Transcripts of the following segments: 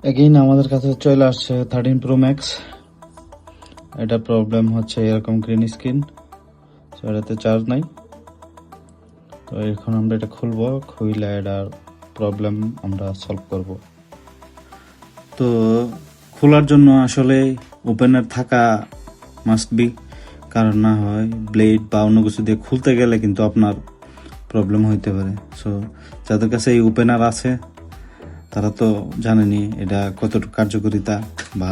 Again আমাদের কাছে চলে আসছে 13 Pro Max। এটা প্রবলেম হচ্ছে এরকম গ্রিন স্ক্রিন, তো এটাতে চার্জ নাই। তো এখন আমরা এটা খুলবো, খুইলে এটার প্রবলেম আমরা সলভ করব। তো খোলার জন্য আসলে ওপেনার থাকা মাস্ট বি, কারণ না হয় ব্লেড বা অন্য কিছু দিয়ে খুলতে গেলে কিন্তু আপনার প্রবলেম হইতে পারে। সো যাদের কাছে এই ওপেনার আছে তারা তো জানেনি এটা কতটুকু কার্যকারিতা বা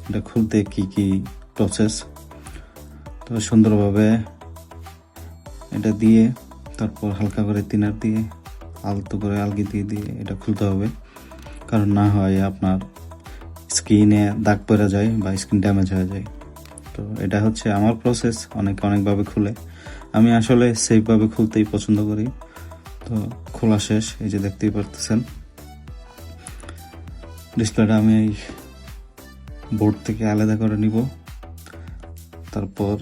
এটা খুলতে কি কি প্রসেস। তো সুন্দরভাবে এটা দিয়ে তারপর হালকা করে তিনার দিয়ে আলতো করে আলগি দিয়ে দিয়ে এটা খুলতে হবে, কারণ না হয় আপনার স্ক্রিনে দাগ পড়ে যায় বা স্ক্রিন ড্যামেজ হয়ে যায়। তো এটা হচ্ছে আমার প্রসেস, অনেকে অনেকভাবে খুলে, আমি আসলে সেফভাবে খুলতেই পছন্দ করি। তো খোলা শেষ, এই যে দেখতেই পারতেছেন ডিসপ্লেটা আমি এই বোর্ড থেকে আলাদা করে নিব। তারপর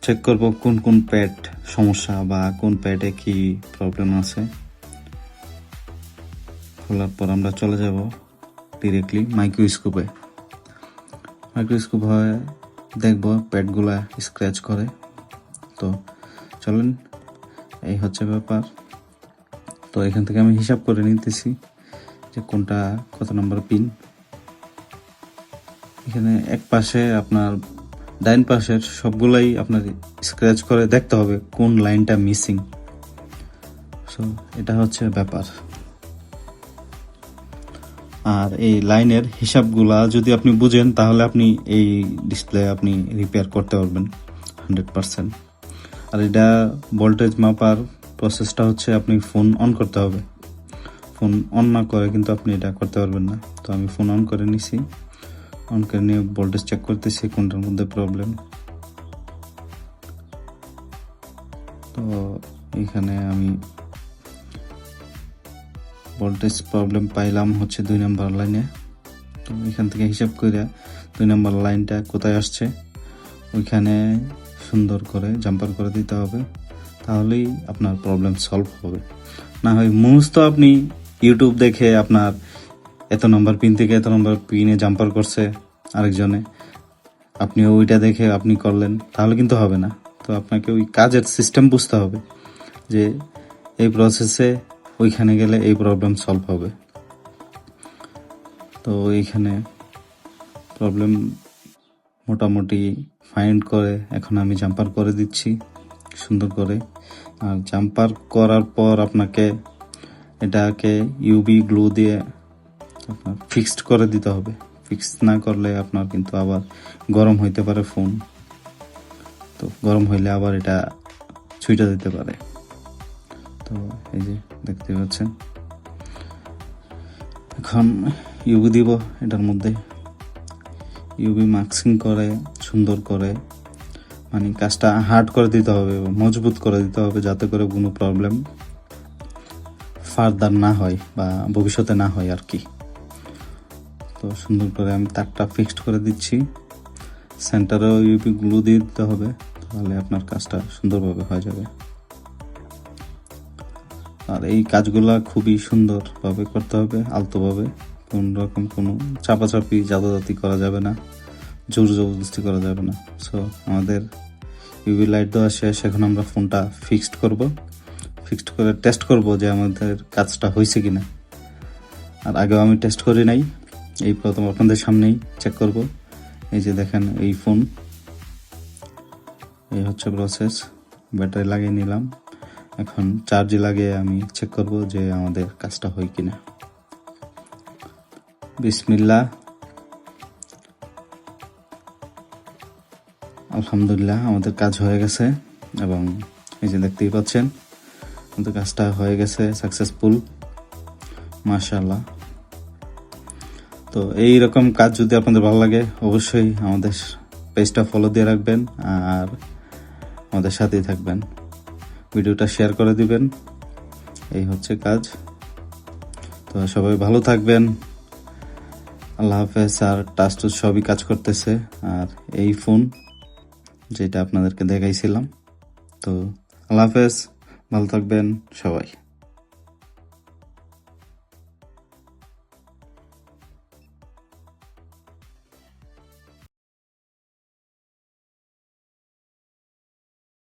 চেক করব কোন কোন প্যাড সমস্যা বা কোন প্যাডে কি প্রবলেম আছে। খোলার পর আমরা চলে যাব ডিরেক্টলি মাইক্রোস্কোপে। মাইক্রোস্কোপ হয় দেখব প্যাডগুলা স্ক্র্যাচ করে। তো চলেন, এই হচ্ছে ব্যাপার। তো এখান থেকে আমি হিসাব করে নিতেছি যে কোনটা কত নম্বর পিন। এখানে এক পাশে আপনার ডাইন পাশের সবগুলাই আপনার স্ক্র্যাচ করে দেখতে হবে কোন লাইনটা মিসিং। সো এটা হচ্ছে ব্যাপার। আর এই লাইনের হিসাবগুলা যদি আপনি বুঝেন তাহলে আপনি এই ডিসপ্লে আপনি রিপেয়ার করতে পারবেন 100%। আর এটা ভোল্টেজ মাপার প্রসেসটা হচ্ছে আপনি ফোন অন করতে হবে, ফোন অন না করে কিন্তু আপনি এটা করতে পারবেন না। তো আমি ফোন অন করে নিছি, অন করে নিয়ে ভোল্টেজ চেক করতেছি কোনটার মধ্যে প্রবলেম। তো এখানে আমি ভোল্টেজ প্রবলেম পাইলাম হচ্ছে 2 নম্বর লাইনে। তো এখান থেকে হিসাব করে 2 নম্বর লাইনটা কোথায় আসছে ওইখানে সুন্দর করে জাম্পার করে দিতে হবে, তাহলেই আপনার প্রবলেম সলভ হবে। না হয় তো আপনি ইউটিউব দেখে আপনার এত নম্বর পিন থেকে এত নম্বর পিনে জাম্পার করছে আরেকজনে, আপনিও ওইটা দেখে আপনি করলেন, তাহলে কিন্তু হবে না। তো আপনাকে ওই কাজের সিস্টেম বুঝতে হবে যে এই প্রসেসে ওইখানে গেলে এই প্রবলেম সলভ হবে। তো এইখানে প্রবলেম মোটামুটি ফাইন্ড করে এখন আমি জাম্পার করে দিচ্ছি সুন্দর করে। আর জাম্পার করার পর আপনাকে এটাকে ইউভি গ্লু দিয়ে আপনার ফিক্সড করে দিতে হবে। ফিক্স না করলে আপনার কিন্তু আবার গরম হইতে পারে ফোন, তো গরম হইলে আবার এটা ছুঁইটা দিতে পারে। তো এই যে দেখতে পাচ্ছেন, এখন ইউভি দিব এটার মধ্যে, ইউভি মাস্কিং করে সুন্দর করে, মানে কাজটা হার্ড করে দিতে হবে, মজবুত করে দিতে হবে, যাতে করে কোনো প্রবলেম ফার্দার না হয় বা ভবিষ্যতে না হয় আর কি। তো সুন্দর করে আমি তারটা ফিক্সড করে দিচ্ছি, সেন্টারেও ইউভি গ্লু দিয়ে দিতে হবে, তাহলে আপনার কাজটা সুন্দরভাবে হয়ে যাবে। আর এই কাজগুলা খুবই সুন্দরভাবে করতে হবে, আলতোভাবে, কোন রকম কোনো চাপাচাপি জাদাজাতি করা যাবে না, জোর জবরদস্তি করা যাবে না। সো আমাদের ইউভি লাইট দেওয়া শেষ, এখন আমরা ফোনটা ফিক্সড করব, ফিক্সড করে টেস্ট করব যে আমাদের কাজটা হয়েছে কিনা। আর আগেও আমি টেস্ট করি নাই, এই প্রথম আপনাদের সামনেই চেক করব। এই যে দেখেন এই ফোন, এই হচ্ছে প্রসেস। ব্যাটারি লাগিয়ে নিলাম, এখন চার্জে লাগিয়ে আমি চেক করব যে আমাদের কাজটা হয় কিনা। বিসমিল্লাহ, আলহামদুলিল্লাহ আমাদের কাজ হয়ে গেছে, এবং এই যে দেখতেই পাচ্ছেন আমাদের কাজটা হয়ে গেছে সাকসেসফুল, মাশাআল্লাহ। তো এই রকম কাজ যদি আপনাদের ভালো লাগে অবশ্যই আমাদের পেজটা ফলো দিয়ে রাখবেন আর আমাদের সাথেই থাকবেন, ভিডিওটা শেয়ার করে দিবেন। এই হচ্ছে কাজ। তো সবাই ভালো থাকবেন, আল্লাহ হাফেজ। আর টাচ টুচ সবই কাজ করতেছে, আর এই ফোন যেটা আপনাদেরকে দেখাইছিলাম। তো আল্লাহ হাফেজ, ভালো থাকবেন সবাই।